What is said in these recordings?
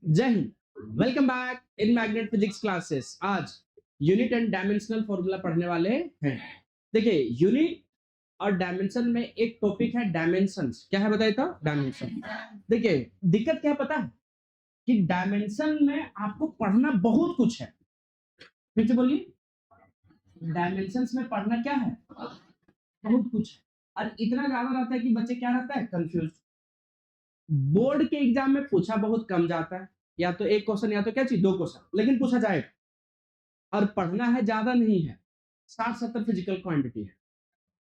जय Hind. Welcome back in magnet physics classes. आज unit and dimensional formula पढ़ने वाले हैं। देखिए, यूनिट और डायमेंशन में एक टॉपिक है डायमेंशंस। क्या है बताइए तो? डायमेंशन। देखिए, दिक्कत क्या है पता है कि डायमेंशन में आपको पढ़ना बहुत कुछ है। फिर से बोलिए, डायमेंशंस में पढ़ना क्या है? बहुत कुछ है। और इतना ज्यादा रहता है कि बच्चे क्या रहता है? कंफ्यूज। बोर्ड के एग्जाम में पूछा बहुत कम जाता है, या तो एक क्वेश्चन या तो क्या चीज, दो क्वेश्चन, लेकिन पूछा जाएगा। और पढ़ना है ज्यादा नहीं है, 60-70 फिजिकल क्वांटिटी है।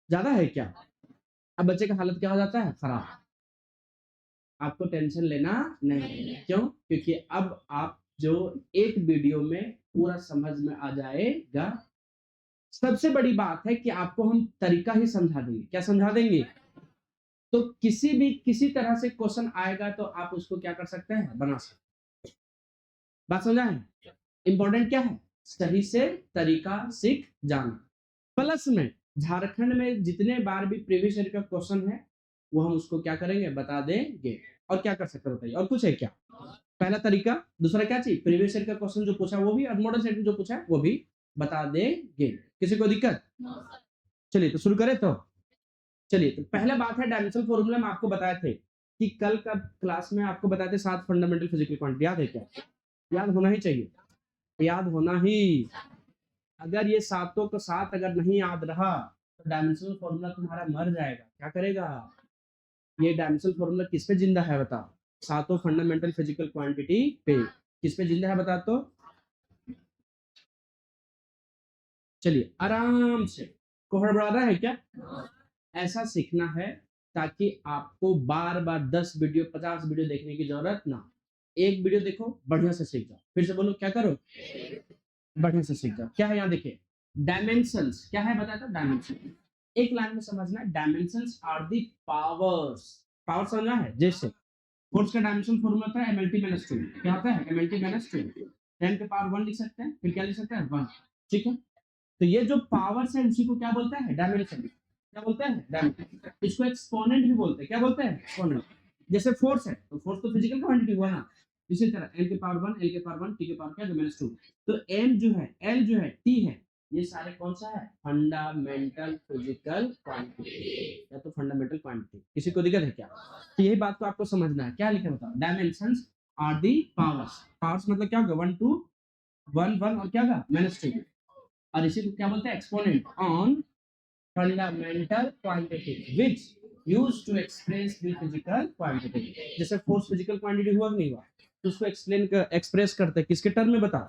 ज्यादा है क्या? अब बच्चे का हालत क्या हो जाता है? खराब। आपको टेंशन लेना नहीं। क्यों? क्योंकि अब आप जो एक वीडियो में पूरा समझ में आ जाएगा। सबसे बड़ी बात है कि आपको हम तरीका ही समझा देंगे। क्या समझा देंगे? तो किसी तरह से क्वेश्चन आएगा तो आप उसको क्या कर सकते हैं? बना सकते हैं। बात समझा है? इंपॉर्टेंट क्या है? सही से तरीका सीख जाना। प्लस में झारखंड में जितने बार भी प्रीवियस ईयर का क्वेश्चन है वो हम उसको क्या करेंगे? बता देंगे। और क्या कर सकते हैं बताइए? और कुछ है क्या? पहला तरीका। दूसरा क्या चाहिए? प्रीवियस ईयर का क्वेश्चन जो पूछा वो भी, और मॉडल सेट में जो पूछा है वो भी बता देंगे। किसी को दिक्कत? चलिए तो शुरू करें। तो चलिए, तो पहला बात है डायमेंशनल फॉर्मूला में आपको बताए थे कि कल का क्लास में आपको बताए थे 7 फंडामेंटल फिजिकल क्वांटिटी। याद है क्या? याद होना ही चाहिए। याद होना ही। अगर ये सातों का सात अगर नहीं याद रहा तो डायमेंशनल फॉर्मूला तुम्हारा मर जाएगा। क्या करेगा? ये डायमेंशनल फॉर्मूला किस पे जिंदा है बताओ? सातों फंडामेंटल फिजिकल क्वांटिटी पे। किस पे जिंदा है बता तो? चलिए आराम से। को हड़बड़ा रहा है क्या? ऐसा सीखना है ताकि आपको बार बार 10 वीडियो 50 वीडियो देखने की जरूरत ना। एक वीडियो देखो, बढ़िया से सीख जाओ। फिर से बोलो, क्या करो? बढ़िया से सीख जाओ। क्या है यहाँ देखिए, डायमेंशंस क्या है बताया था? डायमेंशन एक लाइन में समझना है। Dimensions are the powers. Power समझना है? जैसे फोर्स का डायमेंशन फॉर्मूला होता है mlt माइनस 2। क्या होता है? mlt minus 2। 10 के पावर 1 लिख सकते हैं, फिर क्या लिख सकते हैं? 1। ठीक है। तो ये जो पावर्स है उसी को क्या बोलते हैं? डायमेंशन। क्या बोलते हैं? डायमेंशन। इसको एक्सपोनेंट भी बोलते हैं। क्या बोलते हैं? एक्सपोनेंट। जैसे फोर्स है तो फोर्स तो फिजिकल क्वांटिटी हुआ ना। इसी तरह एल के पावर 1, एल के पावर 1, टी के पावर क्या? माइनस 2। तो एम जो है, एल जो है, टी है, ये सारे कौन सा है? फंडामेंटल फिजिकल क्वांटिटी या तो फंडामेंटल क्वांटिटी। किसी को दिक्कत है क्या? तो यही बात को आपको समझना है। क्या लिखा बताओ? Dimensions are the powers. Powers मतलब क्या होगा? 1 2 1 1 और क्या होगा? माइनस 2। और इसी को क्या बोलते हैं? Exponent on fundamental quantity which used to express the physical quantity. जैसे फोर्स फिजिकल क्वांटिटी हुआ कि नहीं हुआ, तो उसको एक्सप्रेस करते हैं किसके टर्म में बताओ?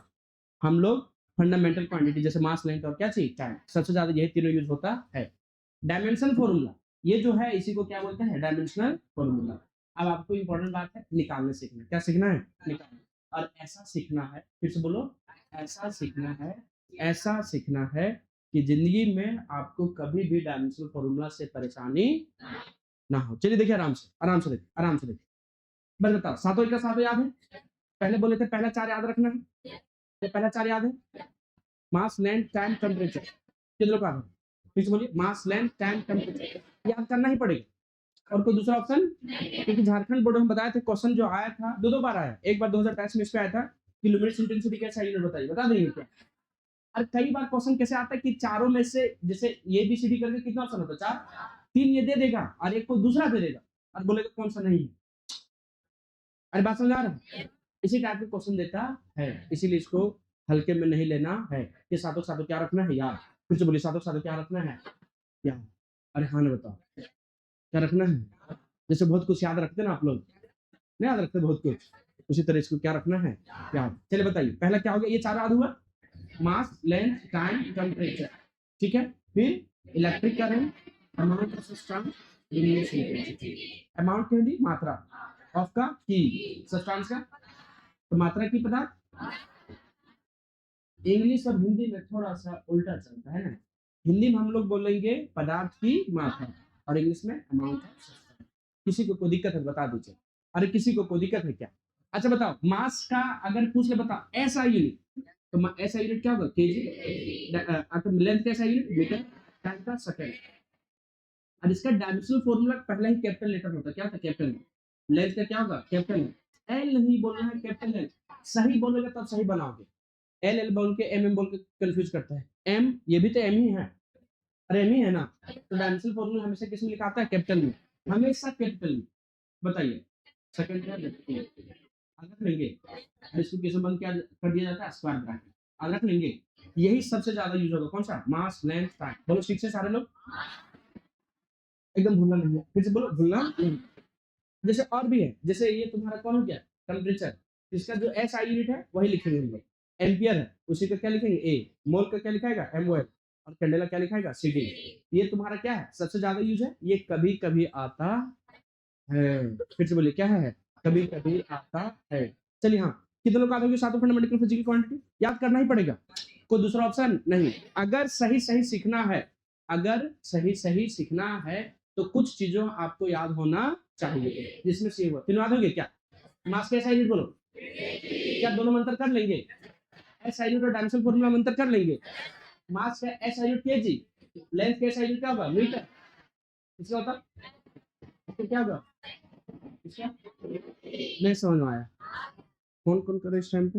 हम लोग फंडामेंटल क्वांटिटी जैसे मास, लेंथ और क्या चाहिए? टाइम। सबसे ज्यादा यही तीनों यूज होता है। डायमेंशन फॉर्मूला ये जो है इसी को क्या बोलते हैं? Dimensional formula. अब आपको इंपॉर्टेंट बात है, निकालने सीखना। क्या सीखना है? निकालना। और ऐसा सीखना है, फिर से बोलो, ऐसा सीखना है। ऐसा सीखना है कि जिंदगी में आपको कभी भी डायमेंशनल फॉर्मूला से परेशानी ना हो। चलिए देखिए, आराम से आराम से देखिए, आराम से देखिए। बस बताओ, सातों का सातों याद है? पहले बोले थे पहला चार याद रखना है। तो पहला चार याद है? मास, लेंथ, टाइम, टेम्परेचर। कितनों का है? फिर से बोलिए, मास, लेंथ, टाइम, टेम्परेचर। याद करना ही पड़ेगा। और कोई दूसरा ऑप्शन? क्योंकि झारखंड बोर्ड में बताया था क्वेश्चन जो आया था दो बार आया। एक बार 2023 में इस पे आया था कि लुमिनस इंटेंसिटी कैसा यूनिट बताइए, बता देंगे क्या? और कई बार क्वेश्चन कैसे आता है कि चारों में से जैसे ए बी सी डी करके कितना ऑप्शन होता है? चार। तीन ये दे देगा और एक को दूसरा दे देगा और बोलेगा कौन सा नहीं है। अरे बात समझ आ रहा है? इसी टाइप के क्वेश्चन देता है, इसीलिए इसको हल्के में नहीं लेना है। कि सातों सातों क्या रखना है? याद। फिर से बोलिए, सातों सातों क्या रखना है? याद। अरे हाँ ना बताओ, क्या रखना है? जैसे बहुत कुछ याद रखते हैं ना आप लोग, नहीं याद रखते बहुत कुछ, उसी तरह इसको क्या रखना है? याद। चलिए बताइए, पहला क्या हो गया? ये चार याद हुआ। मास, लेंथ, टाइम, टेम्परेचर। ठीक है। फिर electric current, amount of substance, luminous intensity. Amount क्या दी? मात्रा। ऑफ का की, सब्सटेंस का तो मात्रा की पदार्थ। इंग्लिश और हिंदी में थोड़ा सा उल्टा चलता है ना। हिंदी में हम लोग बोलेंगे पदार्थ की मात्रा और इंग्लिश में अमाउंट ऑफ सब्सटेंस। किसी को कोई दिक्कत है बता दीजिए। अरे किसी को कोई दिक्कत है क्या? अच्छा बताओ, मास का अगर पूछ ले बताओ ऐसा यूनिट, तो ऐसा यूनिट क्या होगा? केजी। लेंथ कैसा यूनिट? मीटर। टाइम का सेकंड। और इसका डायमेंशनल फॉर्मूला पहला ही कैपिटल लेटर होता है। क्या था? कैपिटल। लेंथ का क्या होगा? कैपिटल। एल नहीं बोलना है, कैपिटल एल। सही बोलेगा तब सही बनाओगे। एल एल बोल के एम बोल के कंफ्यूज करता है। एम ये भी तो एम ही है, अरे एम ही है ना। तो डायमेंशनल फॉर्मूला हमेशा किस में लिखा आता है? कैपिटल में, हमेशा कैपिटल में। बताइए सेकंड क्या रख लेंगे, इसको किस में बंद क्या कर दिया जाता है? Square bracket. आज रख लेंगे, यही सबसे ज्यादा यूज होगा। कौन सा? मास लेंथ टाइम। बोलो ठीक से सारे लोग, एकदम भूलना नहीं है। फिर से बोलो, भूलना नहीं। जैसे और भी है, जैसे ये तुम्हारा कौन हो गया? टेम्परेचर। इसका जो एस आई यूनिट है वही लिखेंगे हम लोग। एम्पियर है, उसी का क्या लिखेंगे? ए। मोल का क्या लिखाएगा? M O L. और कैंडेला क्या लिखाएगा? C D. ये तुम्हारा क्या है? सबसे ज्यादा यूज है। ये कभी कभी आता है। फिर से बोलिए, क्या है? कभी कभी आता है। चलिए हाँ, कितने लोग आते होंगे सातों फंडामेंटल फिजिक्स की क्वांटिटी? याद करना ही पड़ेगा, कोई दूसरा ऑप्शन नहीं। अगर सही सही सीखना है, अगर सही सही सीखना है तो कुछ चीजों आपको याद होना चाहिए, जिसमें से हुआ तीनों याद होंगे क्या? मास का एस आई यूनिट बोलो, क्या दोनों मंत्र कर लेंगे? एस आई यूनिट और डायमेंशनल फॉर्मूला मंत्र कर लेंगे। मास का S I unit KG, length का एस आई यूनिट क्या होगा? मीटर। इसका होता तो क्या होगा? इसका नहीं समझ में आया। कौन कौन करे इस टाइम पे?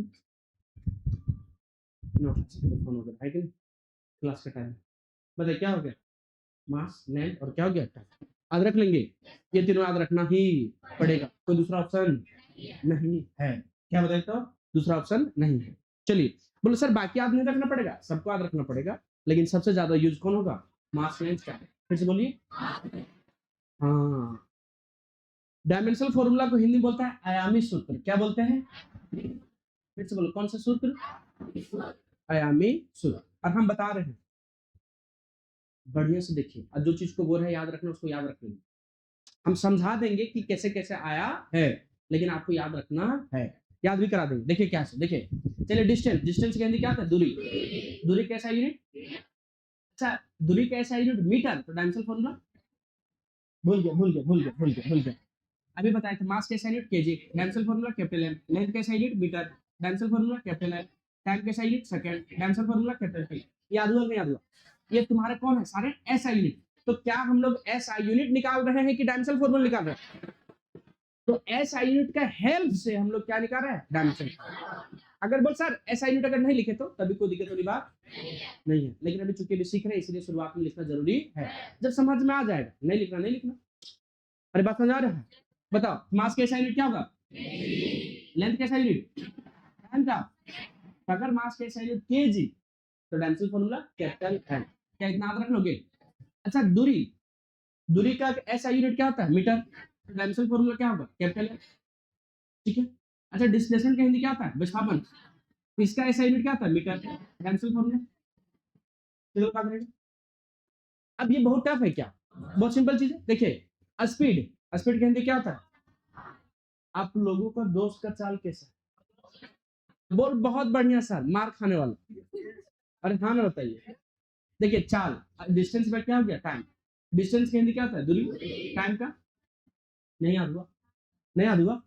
नो फोन हो गया है कि नहीं? क्लास का टाइम बताइए क्या हो गया? मास लेंथ और क्या हो गया? टाइम। याद रख लेंगे, ये तीनों याद रखना ही पड़ेगा, कोई दूसरा ऑप्शन नहीं है। क्या बताए तो? दूसरा ऑप्शन नहीं है। चलिए, बोलो सर बाकी याद नहीं रखना पड़ेगा? सबको याद रखना पड़ेगा, लेकिन सबसे ज्यादा यूज कौन होगा? मास लेंथ टाइम। फिर से बोलिए। हाँ, डायमेंशनल फॉर्मूला को हिंदी बोलता है आयामी सूत्र। क्या बोलते हैं? फिर से बोलो, कौन सा सूत्र? आयामी सूत्र। और हम बता रहे हैं, बढ़िया से देखिए, और जो चीज को बोल रहे हैं याद रखना, उसको याद रख लेंगे। हम समझा देंगे कि कैसे कैसे आया है, लेकिन आपको याद रखना है। याद भी करा देंगे। देखिए क्या से, देखिए चलिए, डिस्टेंस। डिस्टेंस के हिंदी क्या होता है? दूरी। दूरी कैसा यूनिट? अच्छा, दूरी कैसा यूनिट? मीटर। तो डायमेंशनल फॉर्मूला भूल गया। अभी बताया था, मास कैसा unit? KG. Dimensional formula capital M. Length कैसा unit? Metre. Dimensional formula capital M. Time कैसा unit? Second. Dimensional formula capital T. याद हुआ नहीं याद हुआ? ये तुम्हारे कौन है? सारे एस आई यूनिट। तो क्या हम लोग एस आई यूनिट निकाल रहे हैं कि डायमेंशनल फॉर्मूला निकाल रहे हैं? तो एस आई यूनिट का हेल्प से हम लोग क्या निकाल रहे हैं? डायमेंशन। अगर बोल सर एस आई यूनिट अगर नहीं लिखे तो तभी कोई दिक्कत वाली बात नहीं है, लेकिन अभी चूंकि अभी सीख रहे हैं इसलिए शुरुआत में लिखना जरूरी है। जब समझ में आ जाएगा, नहीं लिखना नहीं लिखना। अरे बात समझ आ रहा है? बताओ, मास का एस आई यूनिट क्या होगा? लेंथ का एस आई यूनिट? टाइम का? अगर मास का एस आई यूनिट केजी, तो डायमेंशनल फॉर्मूला कैपिटल एम। क्या इतना याद रख लोगे? अच्छा, दूरी। दूरी का एस आई यूनिट क्या होता है? मीटर। डायमेंशनल फॉर्मूला क्या होगा? Capital M. ठीक है। अच्छा, डिस्प्लेसमेंट का हिंदी क्या होता है? विस्थापन। इसका एसआई यूनिट क्या था? मीटर। Cancel formula. चलो क्या करेंगे? अब ये बहुत टफ है क्या? बहुत सिंपल चीज है। देखिए, स्पीड। स्पीड के हिंदी क्या होता है? आप लोगों का दोस्त का चाल कैसा? बोल, बहुत बढ़िया सर, मार खाने वाला। अरे हाँ ना, बताइए। देखिए, चाल। डिस्टेंस में क्या हो गया? टाइम। डिस्टेंस के हिंदी क्या होता है? दूरी। टाइम का नहीं याद हुआ? नहीं याद हुआ?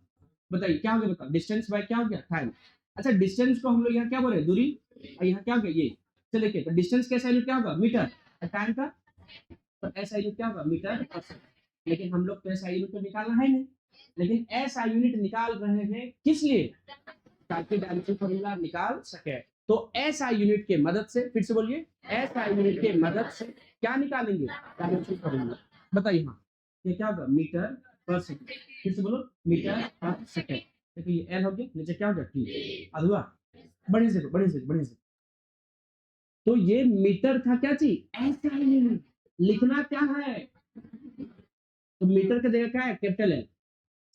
बताइए क्या हो गया? बताओ, डिस्टेंस बाय क्या हो गया? टाइम। अच्छा, डिस्टेंस को हम लोग यहाँ क्या बोल रहे हैं? दूरी। और यहाँ क्या हो गया? ये। चलिए देखिए, तो डिस्टेंस का यूनिट क्या होगा? मीटर। और टाइम का? तो एस आई यूनिट क्या होगा? मीटर पर सेकंड। लेकिन हम लोग तो एस आई यूनिट तो निकालना है नहीं, लेकिन एस आई यूनिट निकाल रहे हैं किस लिए? ताकि डायमेंशन फॉर्मूला निकाल सके। तो एस आई यूनिट के मदद से, फिर से बोलिए, एस आई यूनिट के मदद से क्या निकालेंगे? Dimension formula. बताइए हाँ, ये क्या होगा? मीटर पर सेकंड। फिर से बोलो, मीटर पर सेकंड। देखिए ये एल हो गया, नीचे क्या हो गया? टी। अधुआ। बढ़िया से। तो ये मीटर था क्या चीज? S I unit. लिखना क्या है? तो मीटर की जगह क्या है? Capital L.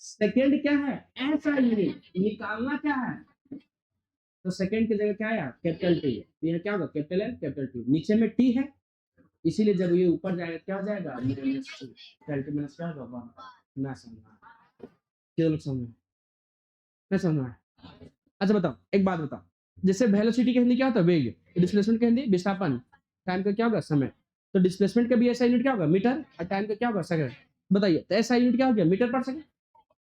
सेकंड क्या है? S I unit. निकालना क्या है? तो सेकंड की जगह क्या है? Capital T. ये क्या होगा? Capital L capital T. नीचे में टी है, इसीलिए जब ये ऊपर जाएगा क्या हो जाएगा? कैपिटल टी माइनस क्या होगा? ना समझना, क्या लोग समझ ना समझना। अच्छा बताओ, एक बात बताओ, जैसे वेलोसिटी के हिंदी क्या होता है? वेग। डिस्प्लेसमेंट के हिंदी विस्थापन। टाइम का क्या होगा? समय। तो डिस्प्लेसमेंट का भी ऐसा यूनिट क्या होगा? मीटर। और टाइम का क्या होगा? सेकंड। बताइए, तो ऐसा यूनिट क्या हो गया? मीटर पर सेकंड।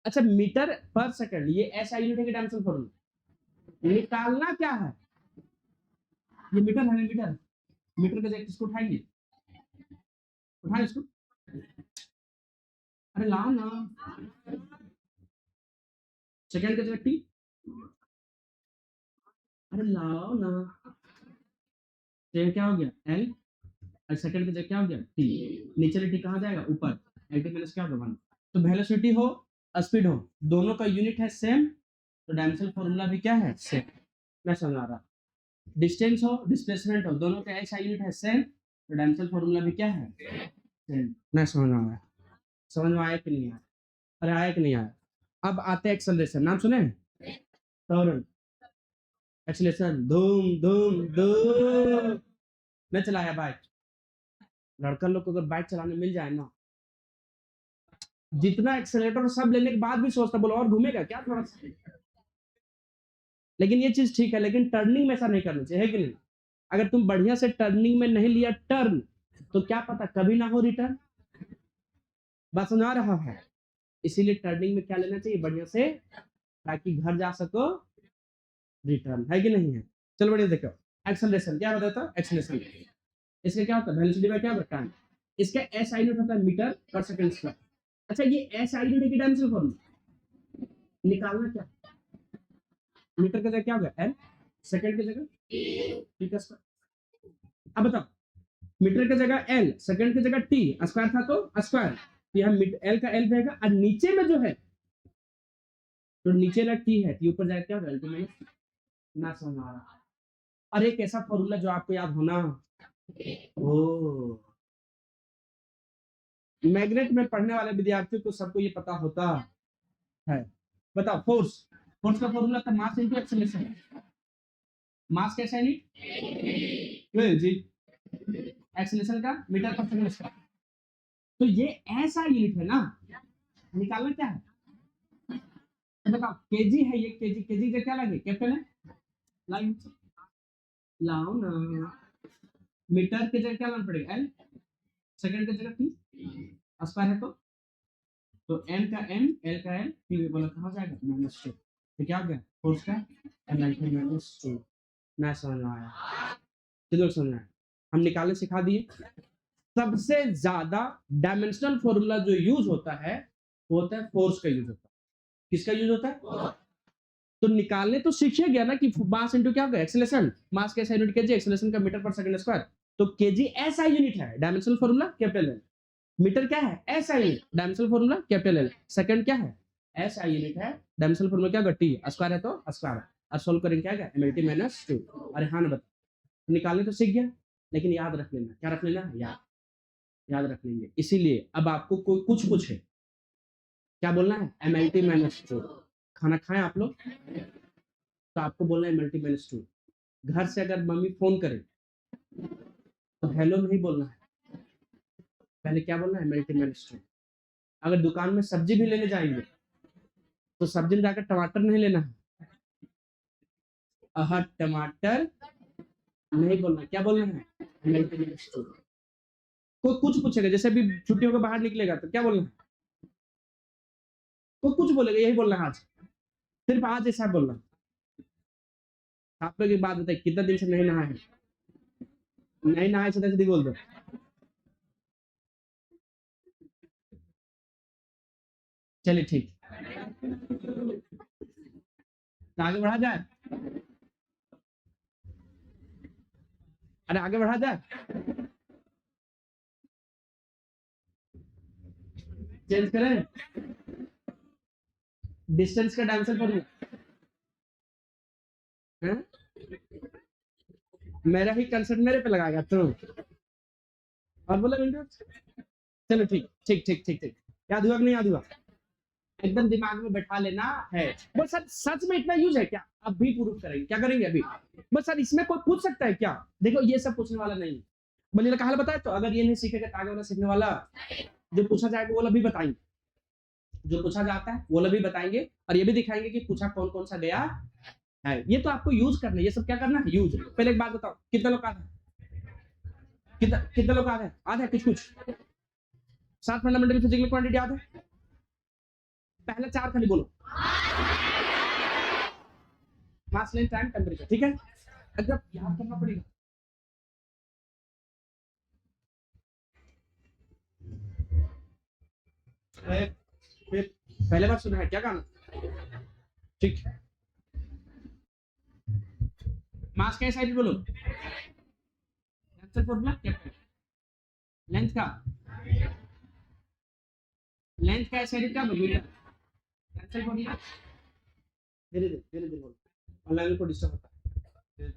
अच्छा, मीटर पर सेकंड ये ऐसा यूनिट है कि डायमेंशन फॉर्मूला। निकालना क्या है? ये मीटर है ना? मीटर। मीटर का जगह किसको उठाएंगे? उठाए इसको। अरे लाओ ना। सेकंड की जगह टी, अरे लाओ ना, क्या हो गया एल, और सेकंड की जगह क्या हो गया टी, नीचे टी कहाँ जाएगा ऊपर, एल टी माइनस क्या होगा 1। तो वेलोसिटी हो स्पीड हो दोनों का यूनिट है सेम, तो डायमेंशनल फॉर्मूला भी क्या है सेम। मैं समझा रहा, डिस्टेंस हो डिस्प्लेसमेंट हो दोनों का ऐसा यूनिट है सेम, तो डायमेंशनल फॉर्मूला भी क्या है सेम। मैं समझ में आया, समझ में आया कि नहीं आया, अरे आया कि नहीं आया। अब आते हैं एक्सेलरेशन, नाम सुने टॉर्क, एक्सेलरेशन धूम धूम धूम। मैं चलाया बाइक, लड़का लोग को अगर बाइक चलाने मिल जाए ना, जितना एक्सेलेरेटर सब लेने के बाद भी सोचता बोलो और घूमेगा क्या थोड़ा सा, लेकिन ये चीज ठीक है, लेकिन टर्निंग में ऐसा नहीं करना चाहिए, है कि नहीं। अगर तुम बढ़िया से टर्निंग में नहीं लिया टर्न, तो क्या पता कभी ना हो रिटर्न, बात समझ रहा है। इसीलिए टर्निंग में क्या लेना चाहिए बढ़िया से, ताकि घर जा सको रिटर्न, है कि नहीं है। चलो बढ़िया देखो, एक्सेलरेशन क्या बताता है, एक्सेलरेशन इसका क्या होता है वेलोसिटी में क्या होता है, इसका एस आई यूनिट होता है मीटर पर सेकंड स्क्वायर। अच्छा ये एस आई यूनिट की डायमेंशन फॉर्मूला निकालना क्या, मीटर की जगह क्या होगा एल, सेकंड की जगह टी का स्क्वायर। अब बताओ, मीटर की जगह एल, सेकंड की जगह टी, स्क्वायर था तो स्क्वायर, यह एल का एल रहेगा, और नीचे में जो है तो नीचे वाला टी है, टी ऊपर जाएगा क्या होगा एल टी माइनस, ना समझ आ रहा। और एक ऐसा फॉर्मूला जो आपको याद होना, ओ मैग्नेट में पढ़ने वाले विद्यार्थियों को सबको ये पता होता है। बताओ फोर्स, फोर्स का फॉर्मूला था मास इनटू एक्सेलरेशन, मास कैसा है नहीं जी, एक्सेलरेशन का मीटर पर सेकंड स्क्वायर। तो ये ऐसा यूनिट है ना, निकालना क्या है, तो बताओ केजी है ये, केजी, केजी का क्या लगे कैपिटल है लाइन, लाओ ना, मीटर की जगह क्या लाना पड़ेगा एल, सेकंड की जगह टी, स्क्वायर है तो एम का एम, एल का एल, टी बोला कहाँ जाएगा माइनस 2, तो क्या हो गया फोर्स का -2। ना समझ में आया, किधर समझ में आया, हम निकालने सिखा दिए। सबसे ज्यादा डायमेंशनल फॉर्मूला जो यूज होता है वो होता है फोर्स का यूज होता है, किसका यूज होता है, तो निकालने तो सीखिए गया ना कि मास इनटू क्या होगा एक्सेलरेशन, मास कैसा यूनिट केजी, एक्सेलरेशन का मीटर पर सेकंड स्क्वायर, तो केजी ऐसा यूनिट है, dimensional formula capital L, metre क्या है S I unit, dimensional formula capital L, second क्या है एस आई यूनिट है, डायमेंशनल फॉर्मूला क्या होगा टी, स्क्वायर है तो स्क्वायर, और सोल्व करेंगे क्या है एमएलटी -2। अरे हाँ ना बता, निकालने तो सीख गया, लेकिन याद रख लेना, क्या रख लेना याद, याद रख लेंगे। इसीलिए अब आपको कोई कुछ पूछे क्या बोलना है एमएलटी -2, खाना खाएं आप लोग, तो आपको बोलना है एमएलटी-2। घर से अगर मम्मी फोन करे तो हेलो नहीं बोलना है, पहले क्या बोलना है एमएलटी-2। अगर दुकान में सब्जी भी लेने जाएंगे तो सब्जी में जाकर टमाटर नहीं लेना है, टमाटर नहीं बोलना, क्या बोलना है एमएलटी-2। कोई कुछ पूछेगा, जैसे अभी छुट्टियों के बाहर निकलेगा तो क्या बोलना है, कोई कुछ बोलेगा यही बोलना है आज, सिर्फ आज ऐसा बोलना। आप लोग एक बात बताइए कितना दिन से नहीं नहा है, नहीं नहाए सीधा सीधी बोल दो। चलिए ठीक, तो आगे बढ़ा जाए, अरे आगे बढ़ा जाए, चेंज करें, डिस्टेंस का डायमेंशन फॉर्मूला है, मेरा ही कंसेप्ट मेरे पे लगाएगा तो, और बोला विंडो, चलो ठीक ठीक ठीक ठीक ठीक, याद हुआ कि नहीं याद हुआ, एकदम दिमाग में बैठा लेना है। बस सर सच में इतना यूज है क्या, अब भी प्रूफ करेंगे, क्या करेंगे अभी, बस सर इसमें कोई पूछ सकता है क्या, देखो ये सब पूछने वाला नहीं, बल्कि कहा बताया, तो अगर ये नहीं सीखेगा तो आगे वाला सीखने वाला, जो पूछा जाएगा वो भी बताएंगे, जो पूछा जाता है वो भी बताएंगे, और ये भी दिखाएंगे कि पूछा कौन कौन सा गया है। ये तो आपको यूज करना है, ये सब क्या करना है यूज। पहले एक बात बताओ कितना लोग आता है, कितना कितना लोग आता है कुछ कुछ, 7 फंडामेंटल फिजिकल क्वांटिटी याद है, पहले 4 खाली बोलो, मास लेंथ टाइम टेम्परेचर, ठीक है, अगर याद करना पड़ेगा। फिर पहले बार सुना है क्या गाना, ठीक, मास का एसआई बोलो, फॉर्मूला लेंथ का, लेंथ का एसआई क्या मीटर, फॉर्मूला धीरे धीरे बोलो, ऑनलाइन को डिस्टर्ब होता है।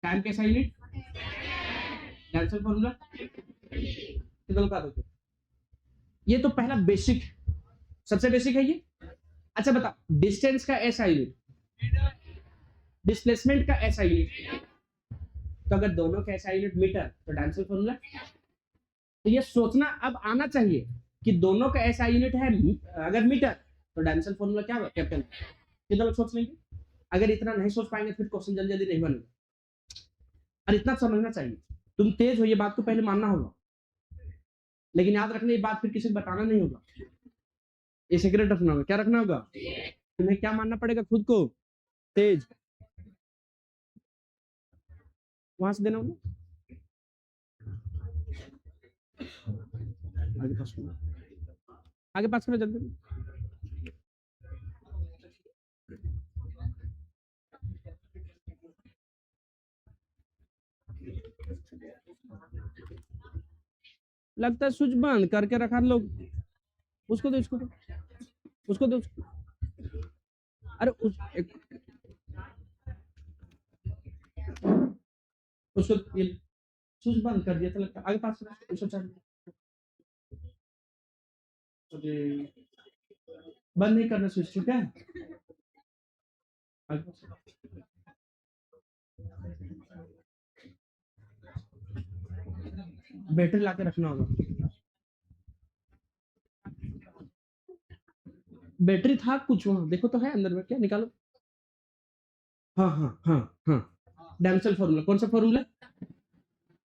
टाइम कैसा यूनिट, कैंसिल फॉर्मूला कितना का दोगे, ये तो पहला बेसिक, सबसे बेसिक है ये। अच्छा बता, डिस्टेंस का ऐसा यूनिट, डिस्प्लेसमेंट का ऐसा यूनिट, तो अगर दोनों का ऐसा यूनिट मीटर तो डायमेंशन फॉर्मूला। तो ये सोचना अब आना चाहिए कि दोनों का ऐसा यूनिट है अगर मीटर तो डायमेंशन फॉर्मूला क्या होगा कैपिटल। कितना लोग सोच लेंगे, अगर इतना नहीं सोच पाएंगे फिर क्वेश्चन जल्दी जल्दी नहीं बनेगा। और इतना समझना चाहिए, तुम तेज हो ये बात को पहले मानना होगा, लेकिन याद रखना ये बात फिर किसी को बताना नहीं होगा, ये सीक्रेट रखना होगा। क्या रखना होगा, तुम्हें क्या मानना पड़ेगा खुद को तेज। वहां से देना होगा, आगे पास करो, आगे पास करो जल्दी। लगता है स्विच बंद करके रखा लोग, उसको दो, उसको दो, उसको दो, अरे उसको स्विच बंद कर दिया था लगता, आगे पास उसको चल, बंद नहीं करना स्विच, ठीक है। बैटरी लाके रखना होगा, बैटरी था कुछ वहां देखो तो है अंदर में, क्या निकालो। हाँ हाँ हाँ हाँ, डैमसेल फॉर्मूला, कौन सा फॉर्मूला,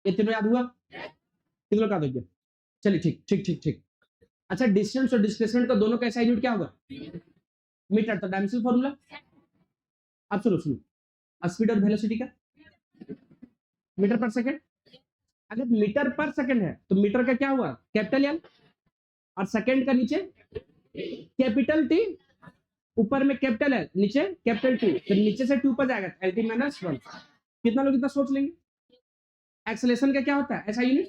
ये तीनों याद हुआ, तीनों का दोगे, चलिए ठीक ठीक ठीक ठीक। अच्छा, डिस्टेंस और डिस्प्लेसमेंट का दोनों का ऐसा यूनिट क्या होगा मीटर, तो डायमेंशन फॉर्मूला। अब सुनो सुनो, स्पीड और वेलोसिटी का मीटर पर सेकंड, अगर मीटर पर सेकंड है तो मीटर का क्या हुआ कैपिटल एल, और सेकंड का नीचे कैपिटल टी, ऊपर में कैपिटल है नीचे कैपिटल टी, तो नीचे से 2 पर जाएगा एल टी माइनस 1। कितना लोग इतना सोच लेंगे। एक्सेलेरेशन का क्या होता है ऐसा यूनिट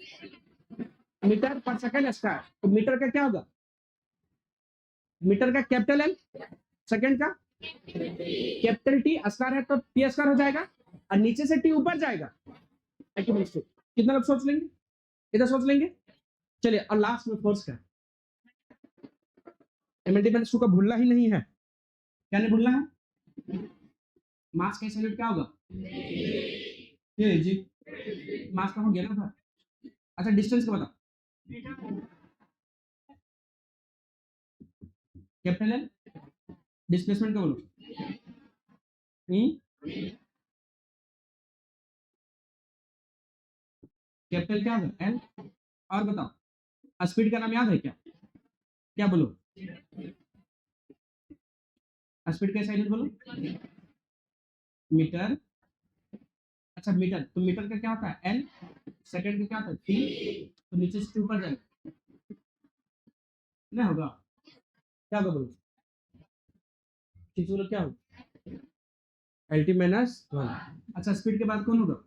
मीटर पर सेकंड स्क्वायर, तो मीटर का क्या होगा, मीटर का कैपिटल एल, सेकंड का कैपिटल टी, स्क्वायर है तो टी स्क्वायर हो जाएगा, और नीचे से टी ऊपर जाएगा। कितना लोग सोच लेंगे, इधर सोच लेंगे। चलिए, और लास्ट में फोर्स का, एमएलटी मैंने का भूलना ही नहीं है, क्या नहीं भूलना है। मास का यूनिट क्या होगा, ये जी मास का हो गया ना था। अच्छा, डिस्टेंस का बता, कैपिटल एल, डिस्प्लेसमेंट का बोलो, कैपिटल क्या है एल, और बताओ स्पीड का नाम याद है क्या, क्या बोलो, स्पीड का यूनिट बोलो, मीटर। अच्छा मीटर, तो मीटर का क्या होता है एल, सेकंड का क्या होता है टी, तो नीचे से ऊपर जाएगा ना, होगा क्या होगा बोलो, ठीक बोलो क्या होगा एल टी माइनस 1। अच्छा, स्पीड के बाद कौन होगा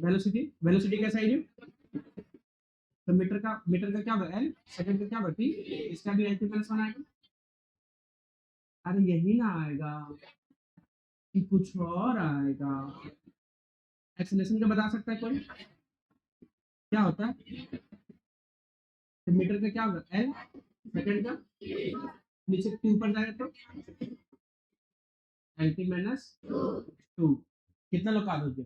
वेलोसिटी, वेलोसिटी कैसा यूनिट, तो मीटर का क्या होगा एल, सेकंड का क्या होगा टी, इसका भी एल टी माइनस 1 आएगा। अरे यही ना आएगा कि कुछ और आएगा, एक्सेलरेशन का बता सकता है कोई, क्या होता है, तो मीटर का क्या होगा एल, सेकंड का नीचे टी ऊपर जाएगा तो एल टी माइनस 2। कितना लोग याद हो गया,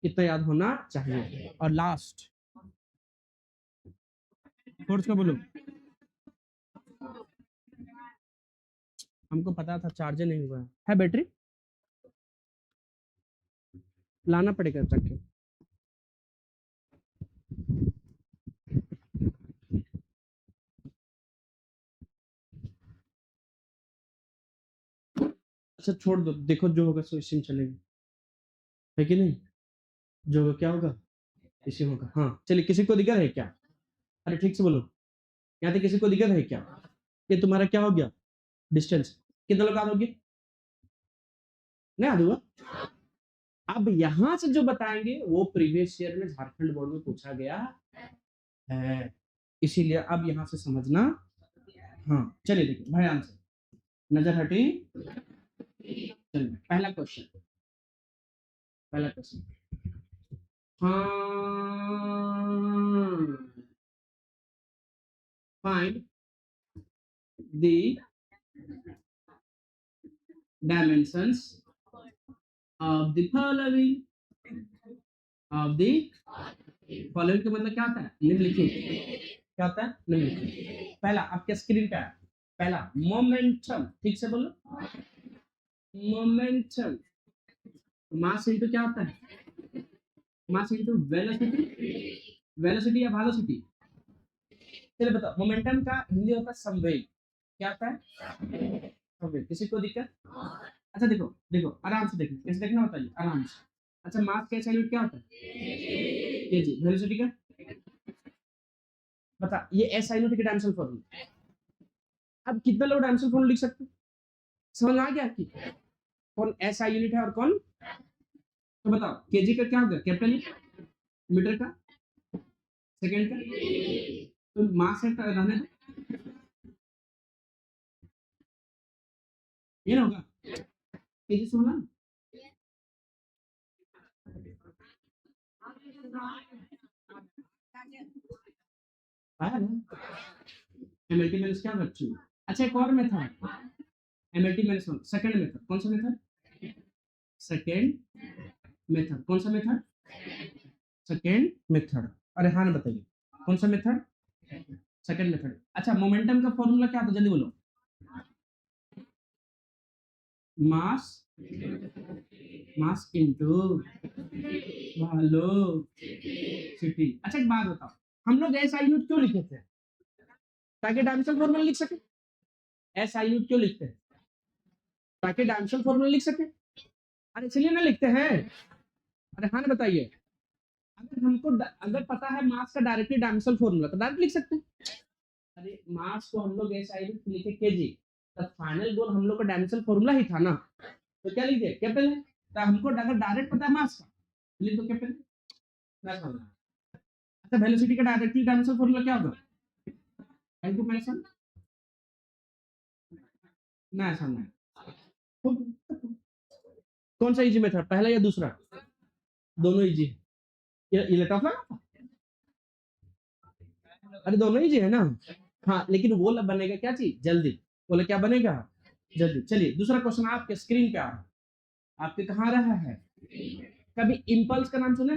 कितना याद होना चाहिए। और लास्ट फोर्स का बोलो, हमको पता था चार्जर नहीं हुआ है बैटरी, लाना पड़ेगा रख के। अच्छा छोड़ दो, देखो जो होगा सो इसी में चलेगा, है कि नहीं, जो होगा क्या होगा इसी होगा। हाँ चलिए, किसी को दिक्कत है क्या, अरे ठीक से बोलो, यहाँ पे किसी को दिक्कत है क्या, ये तुम्हारा क्या हो गया डिस्टेंस कितना लोग याद होगी? नहीं याद हुआ? अब यहां से जो बताएंगे वो प्रीवियस ईयर में झारखंड बोर्ड में पूछा गया है, इसीलिए अब यहां से समझना। हाँ चलिए देखिए ध्यान से, नजर हटी। चलिए पहला क्वेश्चन, पहला question, find the dimensions of the following, of the following का मतलब क्या होता है? निम्नलिखित। क्या होता है? निम्नलिखित। पहला आपके स्क्रीन पे है, पहला मोमेंटम, ठीक से बोलो, मोमेंटम। मास इनटू क्या होता है? मास इनटू वेलोसिटी, वेलोसिटी या वेलोसिटी। चलिए बताओ, मोमेंटम का हिंदी होता है संवेग। क्या होता है? संवेग। किसी को दिक्कत? अच्छा देखो देखो आराम से देखो, कैसे देखना होता है आराम से। अच्छा मास का यूनिट क्या होता है? केजी। वेलोसिटी का बता, ये एस आई यूनिट के डायमेंशन फॉर्मूला। अब कितना लोग डायमेंशन फॉर्मूला लिख सकते हैं? समझ आ गया आपकी? कौन एस आई यूनिट है और कौन? तो बताओ केजी का क्या होगा? कैपिटल, मीटर का, सेकंड का, तो मास है रहने दो, ये ना होगा केजी 16 आया ना। एमएलटी माइनस क्या बच्चों? अच्छा एक और मेथड है, एमएलटी माइनस 1 सेकंड मेथड। कौन सा मेथड? Second method. कौन सा मेथड? Second method. अरे हाँ ना बताइए कौन सा मेथड? Second method. अच्छा मोमेंटम का फॉर्मूला क्या था जल्दी बोलो? मास, मास इनटू वेलोसिटी। अच्छा एक बात बताओ, हम लोग एस आई यूनिट क्यों लिखे थे? ताकि डायमेंशन फॉर्मूला लिख सके। एस आई यूनिट क्यों लिखते हैं? ताकि डायमेंशन फॉर्मूला लिख सके। अरे चलिए ना लिखते हैं। अरे हाँ ना बताइए, अगर हमको अगर पता है मास का डायरेक्टली डायमेंशन फॉर्मूला तो डायरेक्ट लिख सकते हैं। अरे मास को हम लोग एस आई यूनिट लिखे केजी, तब फाइनल गोल हम लोग का डायमेंशन फॉर्मूला ही था ना, तो क्या लिख दिया? कैपिटल है। तो हमको अगर डायरेक्ट पता है मास का, लिख दो कैपिटल। ना समझना। अच्छा वेलोसिटी का डायरेक्टली डायमेंशन फॉर्मूला क्या होगा? Into maximum. ना समझना। कौन सा इजी मेथड, पहला या दूसरा? दोनों इजी है। ये टफ लगा? अरे दोनों इजी है ना। हाँ लेकिन वो बनेगा क्या चीज जल्दी, बोले क्या बनेगा जल्दी। चलिए दूसरा क्वेश्चन आपके स्क्रीन पे आ रहा है, आपके कहाँ रहा है? कभी इम्पल्स का नाम सुने?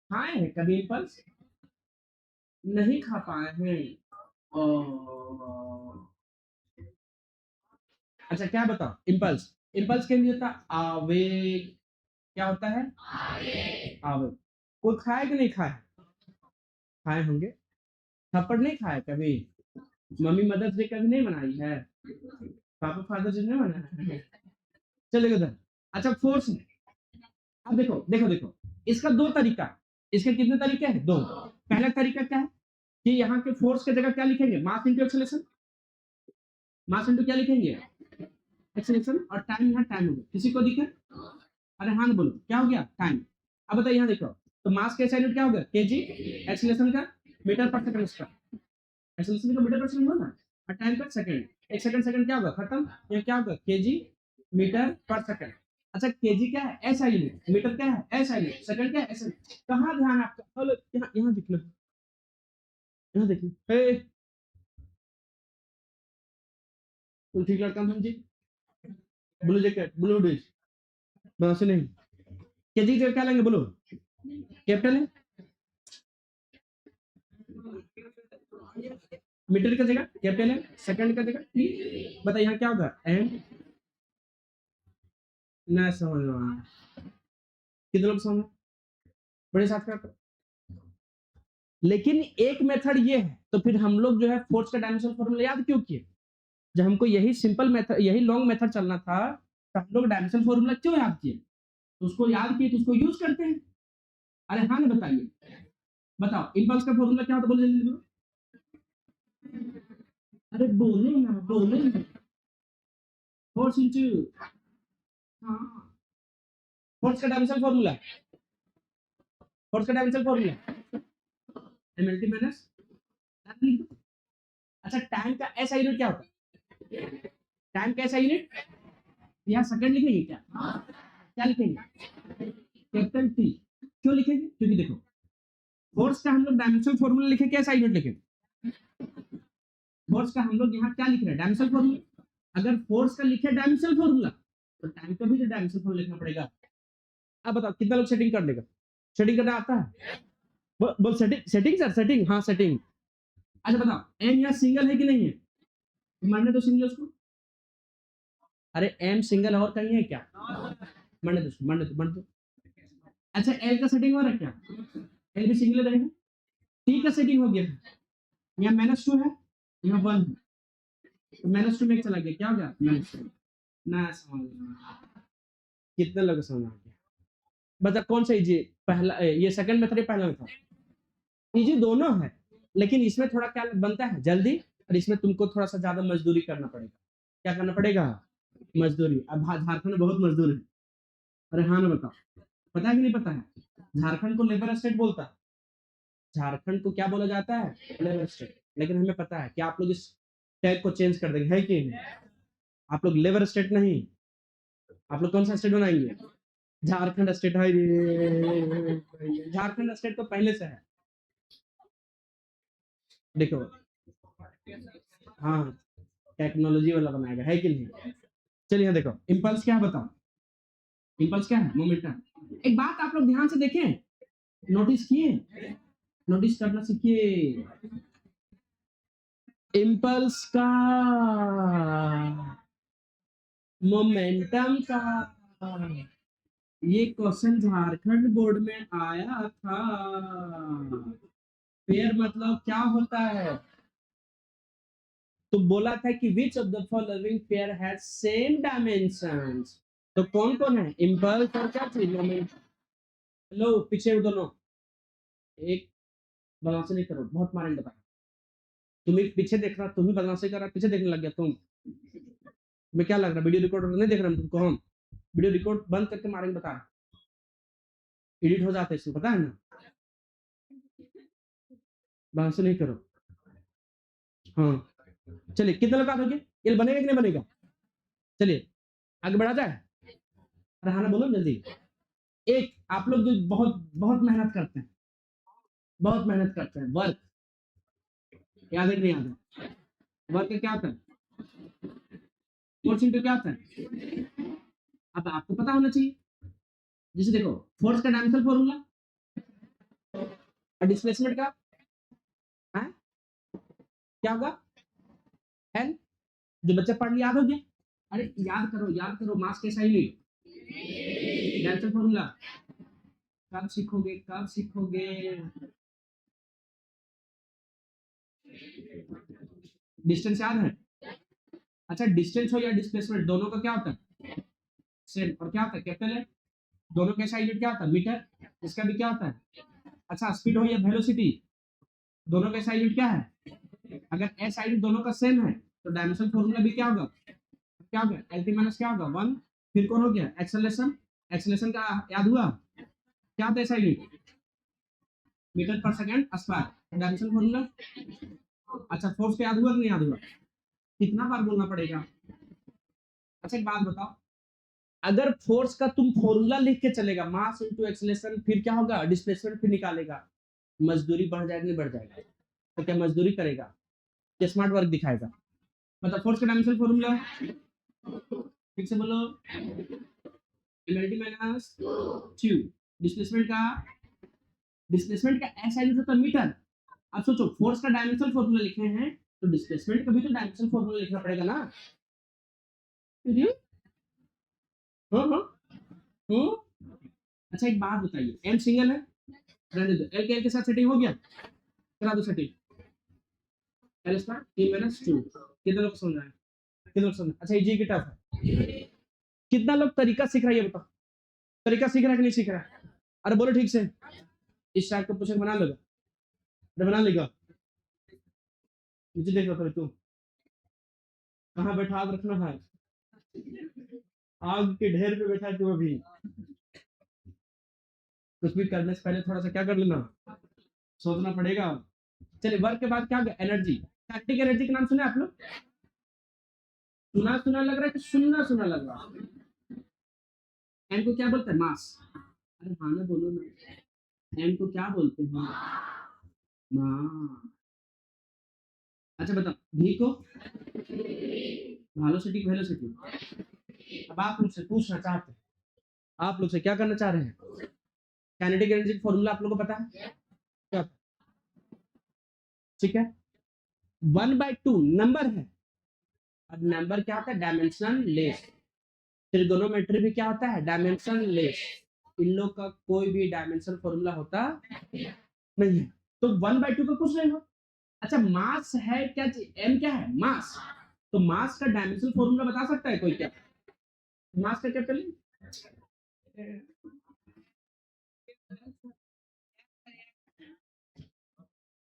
खाए हैं कभी इम्पल्स? नहीं खा पाए हैं। अच्छा क्या बताओ इम्पल्स, इम्पल्स के लिए होता है आवेग। क्या होता है? आवेग। कोई खाए कि नहीं खाए? खाए होंगे। थप्पड़ नहीं खाए कभी? मम्मी मदर्स डे कभी नहीं मनाई है? पापा फादर्स डे नहीं मनाया है? चलेगा उधर। अच्छा फोर्स में, अब देखो देखो देखो, इसका दो तरीका, इसके कितने तरीके हैं? दो। पहला तरीका क्या है कि यहाँ के फोर्स की जगह क्या लिखेंगे? Mass into acceleration. Mass into क्या लिखेंगे? एक्सेलरेशन। और टाइम यहाँ टाइम हो गया, किसी को दिक्कत? अरे हाँ बोलो क्या हो गया? टाइम। अब बताइए यहाँ देखो, तो मास का यूनिट क्या होगा? केजी। एक्सेलरेशन का मीटर पर सेकंड स्क्वायर, एक्सेलरेशन का मीटर पर सेकंड होगा। और टाइम का सेकंड, एक सेकंड सेकंड क्या होगा? खत्म। ये क्या होगा? केजी मीटर पर सेकंड। अच्छा केजी क्या है? S I unit. मीटर क्या है? S I unit. सेकंड क्या है? S I unit. कहाँ ध्यान आपका? हेलो यहाँ यहाँ दिखना, यहाँ देखना। ए तुम ठीक लड़का समझी? ब्लू जैकेट, ब्लू डिश, वहां से नहीं। केजी का क्या लेंगे बोलो? कैपिटल है। मीटर का जगह कैपिटल है, सेकंड का जगह टी। बताइए यहाँ क्या होगा? एंड ना समझ में आया। कितने लोग समझ? बड़े साथ का। लेकिन एक मेथड ये है, तो फिर हम लोग जो है फोर्स का डायमेंशन फॉर्मूला याद क्यों किए? जब हमको यही सिंपल मेथड, यही लॉन्ग मेथड चलना था, तो हम लोग डायमेंशन फॉर्मूला क्यों याद किए? तो उसको याद किए तो उसको यूज करते हैं। अरे हाँ ना बताइए, बताओ इम्पल्स का फॉर्मूला क्या होता है? बोलो जल्दी बोलो। अरे बोले ना फोर्स इंटू, हाँ फोर्स का डायमेंशन फॉर्मूला, फोर्स का डायमेंशन फॉर्मूला एमएलटी माइनस, अच्छा टाइम का ऐसा यूनिट क्या होता है, टाइम का ऐसा यूनिट यहाँ सेकंड लिखेंगे क्या, क्या लिखेंगे कैपिटल टी, क्यों लिखेंगे क्योंकि देखो फोर्स का हम लोग डायमेंशन फॉर्मूला लिखे कैसा यूनिट लिखे, फोर्स का हम लोग यहाँ क्या लिख रहे हैं डायमेंशन फॉर्मूला, अगर फोर्स का लिखे डायमेंशन फॉर्मूला तो टाइम का भी तो डायमेंशन फॉर्मूला लिखना पड़ेगा। अब बताओ कितना लोग सेटिंग कर लेगा, सेटिंग करना आता है, बोल सेटिंग सेटिंग सर सेटिंग, हाँ सेटिंग। अच्छा बताओ एम यहाँ सिंगल है कि नहीं है, मानने दो सिंगल उसको, अरे एम सिंगल और कहीं है क्या, मानने दो मानने दो। अच्छा एल का सेटिंग हो रहा है क्या, एल भी सिंगल रहेगा, टी का सेटिंग हो गया, यहाँ -2 है यहाँ 1 है, तो -2 में चला गया क्या हो गया -2 ना, समझ कितने लोग समझ आ गया, बता कौन सा इजी, पहला ये सेकंड मेथड है पहला मेथड, इजी दोनों है लेकिन इसमें थोड़ा क्या बनता है जल्दी, और इसमें तुमको थोड़ा सा ज्यादा मजदूरी करना पड़ेगा, क्या करना पड़ेगा मजदूरी, अब झारखंड में बहुत मजदूर है, अरे हाँ ना बताओ पता है कि नहीं पता है, झारखंड को लेबर स्टेट बोलता है, झारखंड को क्या बोला जाता है लेबर स्टेट, लेकिन हमें पता है कि आप लोग इस टैग को चेंज कर देंगे है कि नहीं, आप लोग लेबर स्टेट नहीं, आप लोग कौन सा स्टेट बनाएंगे, झारखंड स्टेट है, झारखंड स्टेट तो पहले से है, देखो हाँ टेक्नोलॉजी वाला बनाएगा है कि नहीं, चलिए देखो इम्पल्स क्या है बताओ, इम्पल्स क्या है मोमेंटम, एक बात आप लोग ध्यान से देखें, नोटिस किए, नोटिस करना सीखिए, इम्पल्स का मोमेंटम का ये क्वेश्चन झारखंड बोर्ड में आया था, फेयर मतलब क्या होता है, तो बोला था कि which of the following pair has same dimensions, तो कौन कौन है इम्पल्स और क्या चीज मोमेंट, हेलो पीछे दोनों, एक बदमाशी नहीं करो बहुत मारेंगे बता, तुम ही पीछे देख रहा, तुम ही बदमाशी कर रहा, पीछे देखने लग गया तुम, तुम्हें क्या लग रहा वीडियो रिकॉर्ड नहीं देख रहा तुमको, हम वीडियो रिकॉर्ड बंद करके मारेंगे बता, एडिट हो जाते इसमें पता है ना, बदमाशी नहीं करो, हाँ चलिए कितने लोग हो गए, ये बनेगा कि नहीं बनेगा, चलिए आगे बढ़ा जाए, अरे हाँ ना बोलो जल्दी, एक आप लोग जो बहुत बहुत मेहनत करते हैं, बहुत मेहनत करते हैं, वर्क याद है कि नहीं याद है, वर्क क्या होता है, फोर्स इंटू क्या होता है, अब आपको पता होना चाहिए, जैसे देखो फोर्स का डायमेंशन फॉर्मूला और डिस्प्लेसमेंट का है क्या होगा एल, जो बच्चा पढ़ लिया याद हो गया, अरे याद करो मास कैसा ही नहीं, डायमेंशन फॉर्मूला कब सीखोगे, डिस्टेंस याद है, अच्छा डिस्टेंस हो या डिस्प्लेसमेंट दोनों का क्या होता है सेम, और क्या होता है कैपिटल है, दोनों का यूनिट क्या होता है मीटर, इसका भी क्या होता है, अच्छा स्पीड हो या वेलोसिटी दोनों का यूनिट क्या है, अगर एस यूनिट दोनों का सेम है तो डायमेंशन फॉर्मूला भी क्या होगा, क्या होगा एल टी माइनस क्या होगा 1, फिर कौन हो गया एक्सेलरेशन, एक्सेलरेशन का याद हुआ क्या होता है ऐसा यूनिट मीटर पर सेकंड स्क्वायर, डायमेंशन फॉर्मूला, अच्छा फोर्स का याद हुआ कि नहीं याद हुआ, कितना बार बोलना पड़ेगा, अच्छा एक बात बताओ, अगर फोर्स का तुम फॉर्मूला लिख के चलेगा मास इनटू एक्सेलरेशन फिर क्या होगा डिस्प्लेसमेंट फिर निकालेगा, मजदूरी बढ़ जाएगी नहीं बढ़ जाएगा, तो क्या मजदूरी करेगा क्या स्मार्ट वर्क दिखाएगा, मतलब फोर्स का डायमेंशन फॉर्मूला ठीक से बोलो एमएलटी माइनस q, डिस्प्लेसमेंट का ऐसा यूनिट होता है मीटर, अब सोचो फोर्स का डायमेंशन फॉर्मूला लिखे हैं तो डिस्प्लेसमेंट का भी तो डायमेंशन फॉर्मूला लिखना पड़ेगा ना, जी हाँ हाँ हाँ, अच्छा एक बात बताइए एम सिंगल है, रहने दो एल के साथ सेटिंग हो गया, करा दो setting, L square T minus 2, कितना लोग समझ रहे हैं, कितना लोग समझ, अच्छा ये की टफ है, कितना लोग तरीका सीख रहा है ये बताओ, तरीका सीख रहा है कि नहीं सीख रहा है, अरे बोलो ठीक से, इस टाइप का क्वेश्चन बना लेगा, अरे बना लेगा, नीचे देख लो तू, कहाँ बैठा के रखना है? आग के ढेर पे बैठा तू अभी। कुछ भी करने से पहले थोड़ा सा क्या कर लेना, सोचना पड़ेगा। चलिए, वर्क के बाद क्या हो गया? एनर्जी। स्टैटिक एनर्जी का नाम सुना आप लोग? सुना सुना लग रहा है कि सुनना सुना लग रहा है? एम को क्या बोलते हैं? मास। अरे हाँ ना, बोलो ना। एम को क्या बोलते हैं? मास। अच्छा बताओ, भी को? वेलोसिटी की वेलोसिटी। अब आप लोग से पूछना चाहते हैं, आप लोग से क्या करना चाह रहे हैं? काइनेटिक एनर्जी का फॉर्मूला आप लोगों को पता है क्या? ठीक है, 1/2 नंबर है। अब नंबर क्या होता है? Dimension less. ट्रिगोनोमेट्री भी क्या होता है? Dimension less. इन लोग का कोई भी डायमेंशन फॉर्मूला होता नहीं है। तो 1/2 का कुछ नहीं हो। अच्छा, मास है क्या चीज? एम क्या है? मास। तो मास का डायमेंशन फॉर्मूला बता सकता है कोई क्या? मास का कैपिटल।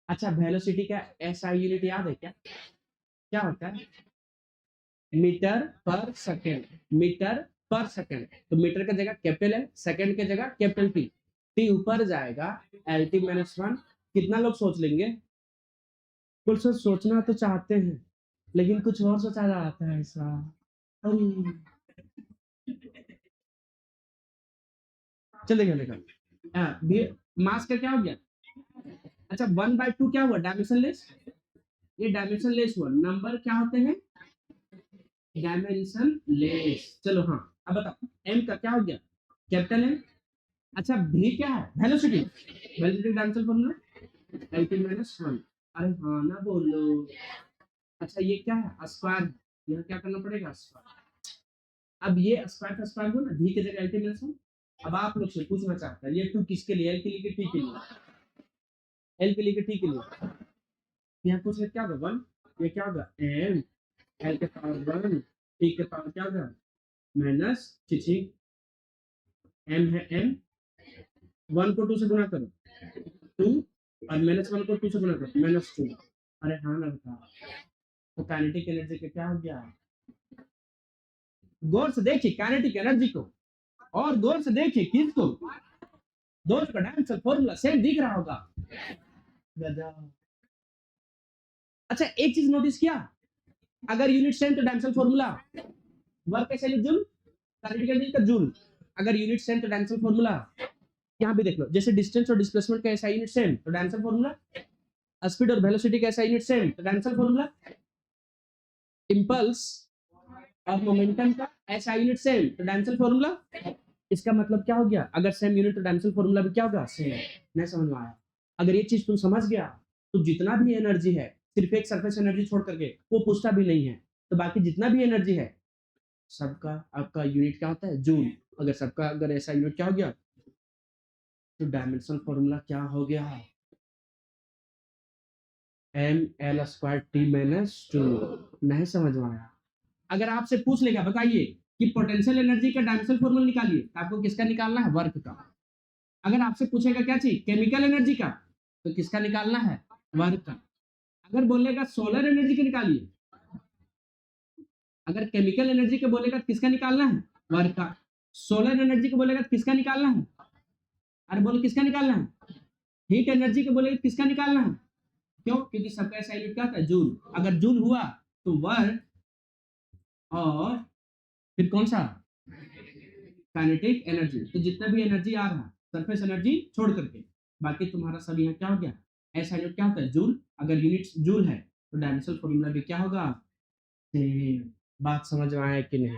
अच्छा, वेलोसिटी का एसआई यूनिट याद है क्या? क्या होता है? मीटर पर सेकंड। मीटर पर सेकंड। तो मीटर की जगह कैपिटल है, सेकंड की जगह कैपिटल टी। टी ऊपर जाएगा, एल टी माइनस वन। कितना लोग सोच लेंगे? कुछ लोग सोचना तो चाहते हैं, लेकिन कुछ और सोचा जाता है ऐसा। अरे चलेगा लेगा। हाँ, मास का क्या हो गया? अच्छा, 1/2 क्या हुआ? Dimensionless. ये डायमेंशन लेस हुआ। नंबर क्या होते हैं? Dimensionless. चलो हाँ, अब बताओ, एम का क्या हो गया? Capital M. अच्छा, भी क्या है? Velocity. Velocity dimension formula L T minus one. अरे हाँ ना, बोलो। अच्छा, ये क्या है? स्क्वायर। यह क्या करना पड़ेगा? स्क्वायर। अब ये स्क्वायर का स्क्वायर हो ना, भी की जगह एल टी माइनस वन। अब आप लोग से पूछना चाहता है, ये टू किसके लिए? एल के लिए कि टी के लिए? एल के लिए कि टी के लिए? यहाँ कुछ क्या होगा? वन। ये क्या होगा? एम। एल के पावर वन, टी के पावर क्या होगा? Minus three. एम है एम। वन को टू से गुणा करो, टू। और माइनस वन को टू से गुणा करो, -2। अरे हाँ ना, बता। तो काइनेटिक एनर्जी का क्या हो गया? गौर से देखिए काइनेटिक एनर्जी को, और गौर से देखिए किसको। दोनों का डायमेंशन फॉर्मूला सेम दिख रहा होगा। गजब। अच्छा, एक चीज नोटिस किया, अगर यूनिट सेम तो डायमेंशन फॉर्मूला। वर्क कैसे लिख? जूल। काइनेटिक एनर्जी का जूल। अगर यूनिट सेम तो डायमेंशन फॉर्मूला। यहाँ पे देख लो, जैसे डिस्टेंस और डिस्प्लेसमेंट का ऐसा यूनिट सेम तो डायमेंशन फॉर्मूला। स्पीड और वेलोसिटी का ऐसा यूनिट सेम तो डायमेंशन फॉर्मूला। इम्पल्स और मोमेंटम का ऐसा यूनिट सेम तो डायमेंशन फॉर्मूला। इसका मतलब क्या हो गया? अगर सेम यूनिट तो डायमेंशन फॉर्मूला भी क्या होगा? सेम। नहीं समझ में आया? अगर ये चीज तुम समझ गया, तो जितना भी एनर्जी है, सिर्फ एक सरफेस एनर्जी छोड़ करके वो पूछता भी नहीं है। तो बाकी जितना भी एनर्जी है, सबका आपका यूनिट क्या होता है? जूल। अगर सबका अगर ऐसा यूनिट क्या हो गया, तो डायमेंशन फॉर्मूला क्या हो गया? M L square T minus two. नहीं समझ में आया? अगर आपसे पूछ लेगा, बताइए कि पोटेंशियल एनर्जी का डायमेंशन फॉर्मूला निकालिए, तो आपको किसका निकालना है? वर्क का। अगर आपसे पूछेगा क्या चीज? केमिकल एनर्जी का, तो किसका निकालना है? वर्क का। अगर बोलेगा सोलर एनर्जी की निकालिए, अगर केमिकल एनर्जी के बोलेगा तो किसका निकालना है? वर्क का। सोलर एनर्जी को बोलेगा तो किसका निकालना है? अरे बोलो, किसका निकालना है? हीट एनर्जी को बोलेगा तो किसका निकालना है? क्यों? क्योंकि सबका ऐसा यूनिट क्या था? जूल। अगर जूल हुआ तो वर्क, और फिर कौन सा? Kinetic energy. तो जितना भी एनर्जी आ रहा है, सरफेस एनर्जी छोड़ करके, बाकी तुम्हारा सब यहाँ क्या हो गया? ऐसा यूनिट क्या होता है? जूल। अगर यूनिट जूल है, तो डायमेंशन फॉर्मूला भी क्या होगा? सेम। बात समझ में आया कि नहीं?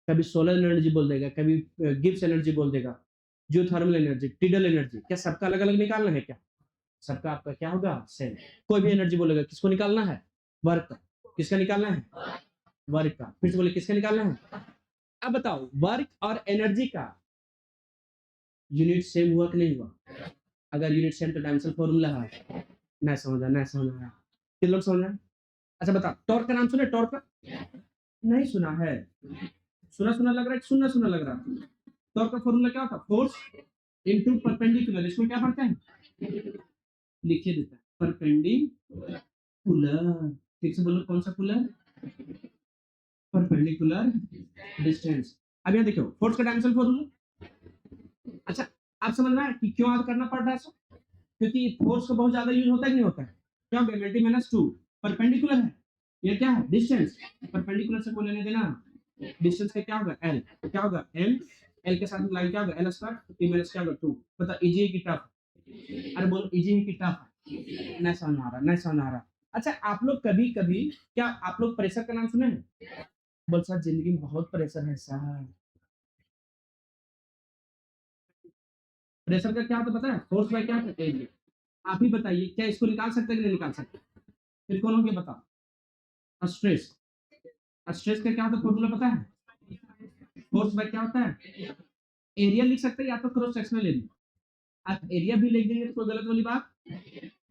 कभी सोलर एनर्जी बोल देगा, कभी गिब्स एनर्जी बोल देगा, जियोथर्मल एनर्जी, टिडल एनर्जी। क्या सबका अलग अलग निकालना है क्या? सबका आपका क्या होगा? सेम। कोई भी एनर्जी बोलेगा, किसको निकालना है? वर्क का। किसका निकालना है? वर्क का। फिर से बोले, किसका निकालना है? अब बताओ, वर्क और एनर्जी का यूनिट सेम हुआ कि नहीं हुआ? अगर यूनिट सेम तो डायमेंशन फॉर्मूला है। नहीं समझा? नहीं समझा? किन लोग समझ रहे हैं? अच्छा बताओ, टॉर्क का नाम सुने? टॉर्क का नहीं सुना है? सुना सुना लग रहा है, सुनना सुना लग रहा है? टॉर्क का फॉर्मूला क्या होता? Force into perpendicular. इसमें क्या पढ़ते हैं? लिखिए देता है, परपेंडिकुलर। ठीक से बोलो, कौन सा कुलर? Perpendicular distance. अब यहाँ देखो फोर्स का डायमेंशन फॉर्मूला। अच्छा आप समझ रहे हैं कि क्यों याद करना पड़ रहा है सो? क्योंकि फोर्स का बहुत ज्यादा यूज होता है कि नहीं होता है? क्या हो गया LT माइनस 2 परपेंडिकुलर है, ये क्या है डिस्टेंस, परपेंडिकुलर से कोई लेने देना, डिस्टेंस का क्या होगा L, क्या होगा M, L के साथ लाइन क्या होगा L स्क्वायर, T माइनस क्या होगा 2। पता इजी है कि टफ? अरे बोलो इजी है कि टफ है? नहीं समझ आ रहा, नहीं समझ आ रहा। अच्छा आप लोग कभी कभी क्या आप लोग प्रेशर का नाम सुने हैं? बोल सर जिंदगी में बहुत प्रेशर है सर। प्रेशर का क्या होता है पता है? फोर्स बाय क्या होता है? आप ही बताइए क्या इसको निकाल सकते हैं कि नहीं निकाल सकते? फिर कौन हो गया बताओ? स्ट्रेस। स्ट्रेस का क्या होता है फॉर्मूला पता है? फोर्स बाय क्या होता है? एरिया लिख सकते हैं या तो क्रॉस सेक्शनल एरिया। आप एरिया भी लिख देंगे तो कोई गलत वाली बात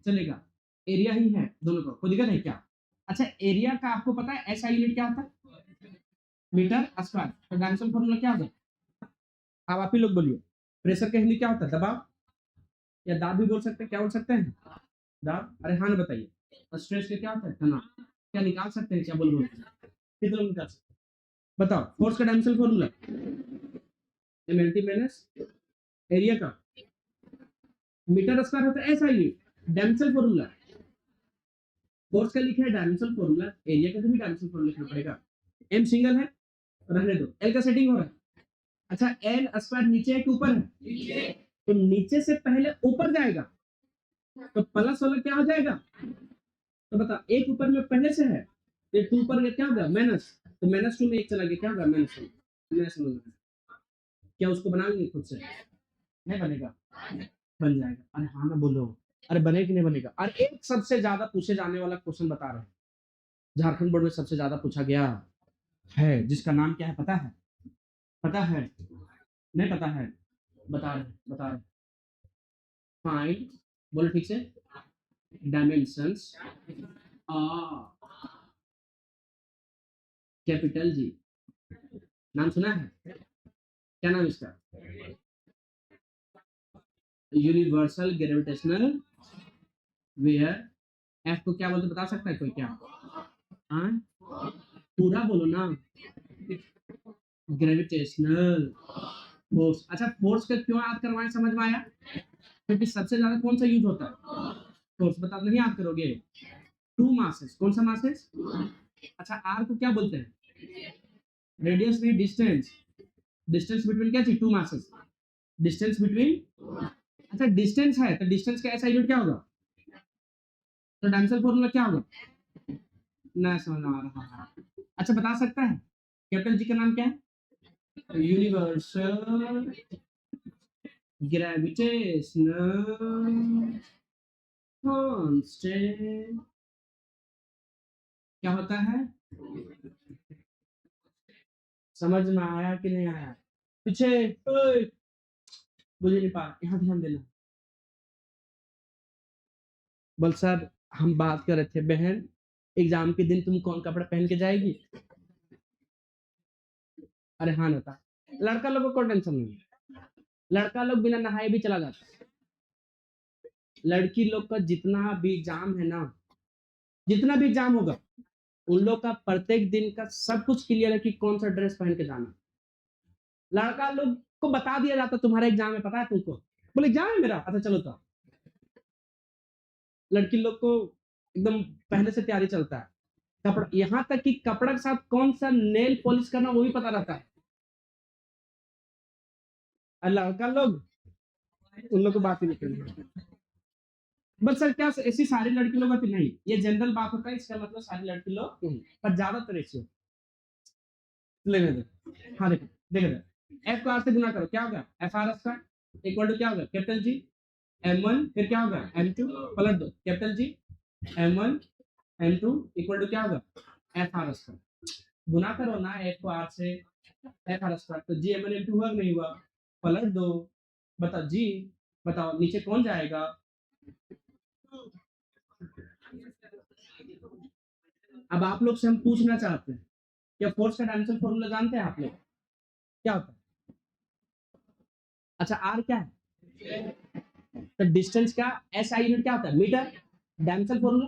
चलेगा। एरिया ही है दोनों का, कोई दिक्कत है क्या? अच्छा एरिया का आपको पता है एसआई यूनिट क्या होता है? Metre square. तो डायमेंशन फॉर्मूला क्या होता है? अब आप ही लोग बोलिए। प्रेशर का हिंदी क्या होता है? दबाव या दाब भी बोल सकते हैं, क्या बोल सकते हैं? दाब। अरे हाँ बताइए। स्ट्रेस का क्या होता है? तनाव। क्या निकाल सकते हैं क्या? बोल बोल कितने लोग निकाल सकते हैं? बताओ फोर्स का dimension formula MLT minus area का मीटर स्क्वायर होता है SI unit. Dimension formula force का लिखा है डायमेंशन फॉर्मूला, एरिया का भी डायमेंशन फॉर्मूला लिखना पड़ेगा। एम सिंगल है रहने दो, एल का सेटिंग हो रहा है। अच्छा एल स्क्वायर नीचे है कि ऊपर है? तो नीचे से पहले ऊपर जाएगा तो प्लस वाला क्या हो जाएगा? तो बता एक ऊपर में पहले से है ये टू ऊपर क्या होगा माइनस, तो माइनस 2 में एक चला गया क्या होगा माइनस 2। मैं समझ रहा क्या उसको बना लेंगे खुद से? नहीं बनेगा? बन जाएगा। अरे हाँ ना बोलो। अरे बने कि नहीं बनेगा? अरे एक सबसे ज्यादा पूछे जाने वाला क्वेश्चन बता रहे हैं, झारखंड बोर्ड में सबसे ज्यादा पूछा गया है, जिसका नाम क्या है पता है? पता है? नहीं पता है? बता रहे फाइंड, बोलो ठीक से, डायमेंशंस कैपिटल जी। नाम सुना है? क्या नाम इसका? Universal gravitational where. एफ को क्या बोलते बता सकता है कोई क्या? हाँ पूरा बोलो ना। Gravitational force. अच्छा फोर्स का क्यों याद करवाएं समझ में आया? क्योंकि सबसे ज्यादा कौन सा यूज होता है? फोर्स। बता नहीं याद करोगे? Two masses. कौन सा मासेस? अच्छा आर को क्या बोलते हैं? रेडियस नहीं डिस्टेंस। डिस्टेंस बिटवीन क्या चीज? Two masses. Distance between. अच्छा डिस्टेंस है तो डिस्टेंस का ऐसा यूनिट क्या होगा? तो डायमेंशन फॉर्मूला क्या होगा? ना समझ आ रहा है। अच्छा बता सकता है कैपिटल जी का नाम क्या है? Universal gravitational constant. क्या होता है? समझ में आया कि नहीं आया? पीछे ओए, मुझे नहीं पा यहाँ ध्यान देना। बोल सर हम बात कर रहे थे बहन एग्जाम के दिन तुम कौन कपड़ा पहन के जाएगी? अरे हाँ नता लड़का लोगों को टेंशन नहीं है, लड़का लोग बिना नहाए भी चला जाता है। लड़की लोग का जितना भी एग्जाम है ना, जितना भी एग्जाम होगा उन लोग का प्रत्येक दिन का सब कुछ क्लियर है कि कौन सा ड्रेस पहन के जाना। लड़का लोग को बता दिया जाता तुम्हारा एग्जाम है पता है तुमको, बोले एग्जाम है मेरा, अच्छा चलो तो। लड़की लोग को एकदम पहले से तैयारी चलता है, कपड़ा यहाँ तक कि कपड़ा के साथ कौन सा नेल पॉलिश करना वो भी पता रहता है। और लड़का लोग उन लोग को बात ही नहीं करनी। बस सर क्या ऐसी सारी लड़की लोग होती नहीं, ये जनरल बात होता है, इसका मतलब सारी लड़की लोग नहीं, पर ज्यादातर ऐसी लेने दो। हाँ देखो देखो एफ को आर से गुना करो क्या होगा? एफ आर एस का इक्वल टू क्या होगा? कैपिटल जी M1 फिर क्या होगा? M2 पलट दो capital G M1 M2 equal to क्या होगा? एफ आर एस का गुना करो ना एफ को आर से, एफ आर एस का तो जी M1 M2 हुआ नहीं हुआ? पलट दो, बताओ जी, बताओ नीचे कौन जाएगा? अब आप लोग से हम पूछना चाहते हैं क्या फोर्स का डायमेंशन फॉर्मूला जानते हैं आप लोग? क्या होता है? अच्छा आर क्या है? तो डिस्टेंस का एस आई यूनिट क्या होता है? मीटर। डायमेंशन फॉर्मूला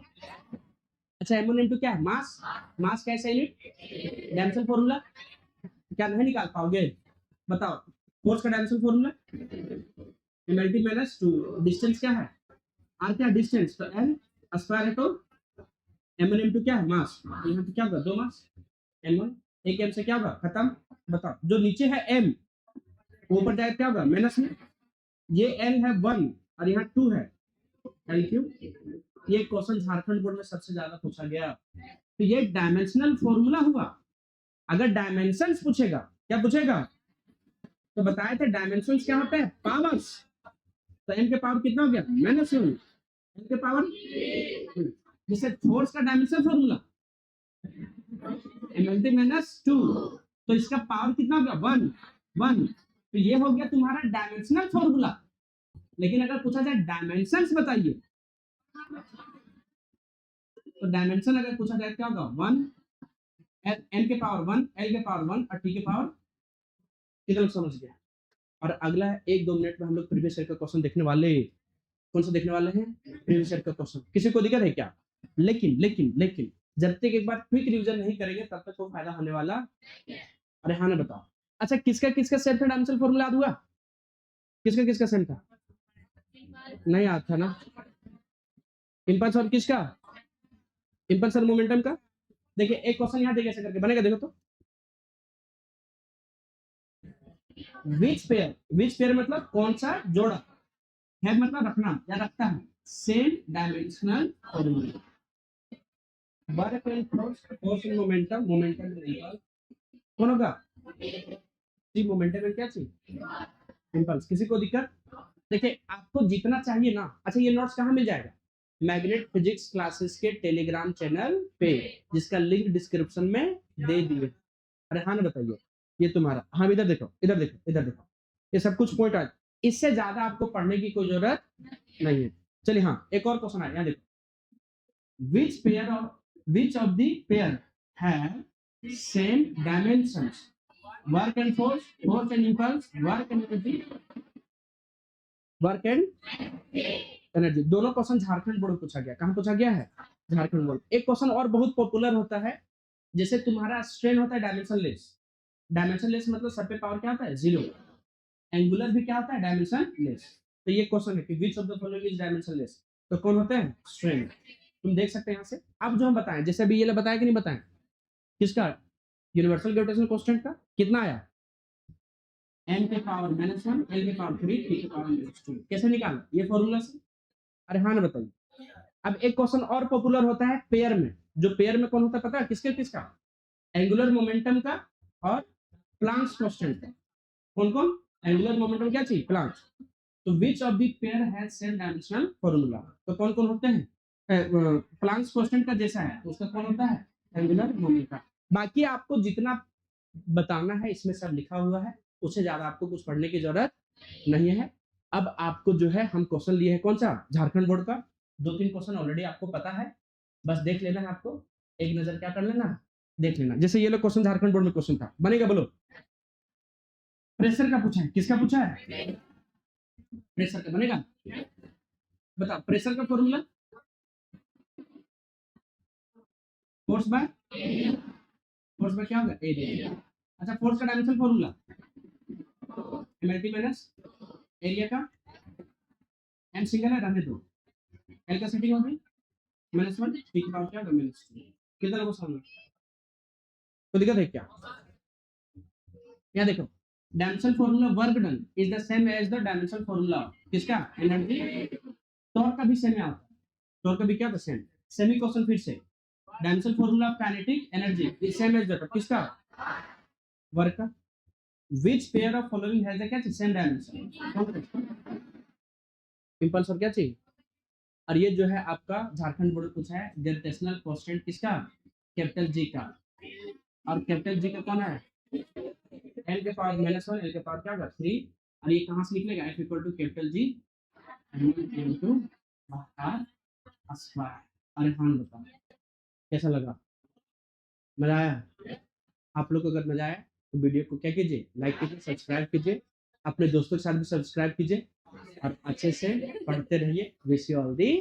अच्छा m1 m2 क्या है? मास। मास कैसा यूनिट? डायमेंशन फॉर्मूला क्या नहीं निकाल पाओगे? बताओ। फोर्स का dimension formula mlt minus 2। Distance क्या है? r क्या डिस्टेंस? तो l स्क्वायर है तो m1 m2 क्या है? मास। यहाँ पे क्या होगा? दो मास m1 एक m से क्या होगा? खत्म। बताओ जो नीचे है m ऊपर जाए क्या होगा? माइनस में। ये l है 1 और यहाँ 2 है l क्यूब। ये क्वेश्चन झारखंड बोर्ड में सबसे ज्यादा पूछा गया। तो ये डायमेंशनल फॉर्मूला हुआ। अगर डायमेंशंस पूछेगा, क्या पूछेगा? तो बताए थे डायमेंशंस क्या होता है? पावर्स। तो m के पावर कितना हो गया? माइनस 1 m के पावर। जैसे फोर्स का डायमेंशन फॉर्मूला mlt माइनस 2। तो इसका पावर कितना हो गया? 1 तो ये हो गया तुम्हारा डायमेंशनल फॉर्मूला। लेकिन अगर पूछा जाए डायमेंशंस बताइए, तो डायमेंशन अगर पूछा जाए क्या होगा? 1 m के पावर 1 l के पावर 1 और t के पावर। कितना लोग समझ गया? और अगला है 1-2 मिनट में हम लोग प्रीवियस ईयर का क्वेश्चन देखने वाले। कौन सा देखने वाले हैं? प्रीवियस ईयर का क्वेश्चन। किसी को दिक्कत है क्या? लेकिन लेकिन लेकिन जब तक एक बार क्विक रिवीजन नहीं करेंगे तब तक कोई फायदा होने वाला। अरे हाँ ना बताओ। अच्छा किसका किसका सेट था डायमेंशनल फॉर्मूला याद हुआ? किसका किसका सेट था? नहीं याद था ना। इंपल्स और किसका? इंपल्स और मोमेंटम का। देखिए एक क्वेश्चन यहाँ देखिए ऐसे करके बनेगा, देखो तो। विच पेयर मतलब कौन सा जोड़ा है, मतलब रखना या रखता है same dimensional formula. Work and force and momentum कौन होगा? सी मोमेंटम में क्या चाहिए? इंपल्स। किसी को दिक्कत? देखिए आपको जितना चाहिए ना। अच्छा ये नोट्स कहाँ मिल जाएगा? मैग्नेट फिजिक्स क्लासेस के टेलीग्राम चैनल पे, जिसका लिंक डिस्क्रिप्शन में दे दिए। अरे हाँ ना बताइए। ये तुम्हारा, हाँ इधर देखो इधर देखो इधर देखो, ये सब कुछ पॉइंट आ। इससे ज्यादा आपको पढ़ने की कोई जरूरत नहीं है। चलिए हाँ एक और क्वेश्चन आया, यहाँ देखो। Which of the pair have same dimensions? Work and force and impulse, work and energy, work and energy. दोनों क्वेश्चन झारखंड बोर्ड में पूछा गया। कहाँ पूछा गया है? झारखंड बोर्ड। एक क्वेश्चन और बहुत पॉपुलर होता है, जैसे तुम्हारा स्ट्रेन होता है डायमेंशनलेस। डायमेंशनलेस मतलब सब पे पावर क्या होता है? 0। एंगुलर भी क्या होता है? डायमेंशनलेस। तो ये क्वेश्चन है कि which of the following is dimensionless? तो कौन होते हैं? स्ट्रेन। तुम देख सकते हैं यहाँ से। अब जो हम बताएं, जैसे अभी ये लोग बताया कि नहीं बताएं, किसका? यूनिवर्सल ग्रेविटेशनल कांस्टेंट का कितना आया? m के पावर -1 l के पावर 3 t के पावर -2। कैसे निकाला? ये फॉर्मूला से। अरे हाँ ना बताइए। अब एक क्वेश्चन और पॉपुलर होता है पेयर में। जो पेयर में कौन होता है पता है? किसके किसका? एंगुलर मोमेंटम का और प्लांक्स कांस्टेंट का। कौन कौन? एंगुलर मोमेंटम क्या चाहिए? प्लांक्स। तो which of the pair has same dimensional formula? तो कौन कौन होते हैं? प्लांक्स कांस्टेंट का जैसा है तो उसका कौन होता है? Angular momentum. बाकी आपको जितना बताना है इसमें सब लिखा हुआ है, उससे ज्यादा आपको कुछ पढ़ने की जरूरत नहीं है। अब आपको जो है हम क्वेश्चन लिए हैं कौन सा? झारखंड बोर्ड का। 2-3 क्वेश्चन ऑलरेडी आपको पता है, बस देख लेना है आपको। एक नजर क्या कर लेना? देख लेना। जैसे ये लोग क्वेश्चन झारखंड बोर्ड में क्वेश्चन था, बनेगा बोलो। प्रेशर का पूछा है। किसका पूछा है? प्रेशर का बनेगा। बताओ प्रेशर का फॉर्मूला फोर्स बाय क्या होगा? एरिया। अच्छा फोर्स का dimension formula mlt minus area का। m सिंगल है, रहने दो। l का सेटिंग होगी -1 t की पावर क्या होगा? -2। कितना लोगों सामने तो दिक्कत है क्या? क्या देखो, dimension formula work done is the same as the dimension formula किसका? एनर्जी। टॉर्क का भी सेम आता है। टॉर्क का भी क्या था? सेम। सेमी क्वेश्चन फिर से। Dimension formula of kinetic energy is same as the किसका? वर्क का। Which pair of following has the क्या? Same dimension. इंपल्स और क्या चाहिए? और ये जो है आपका झारखंड बोर्ड पूछा है ग्रेविटेशनल कांस्टेंट किसका? कैपिटल जी का। और कैपिटल जी का कौन है? एल के पावर -1 एल के पावर क्या होगा? 3। और ये कहाँ से निकलेगा? F equal to capital G into R square. अरे हाँ बताओ कैसा लगा? मजा आया? आप लोग को अगर मजा आया तो वीडियो को क्या कीजिए? लाइक कीजिए, सब्सक्राइब कीजिए, अपने दोस्तों के साथ भी सब्सक्राइब कीजिए और अच्छे से पढ़ते रहिए। Wish you all the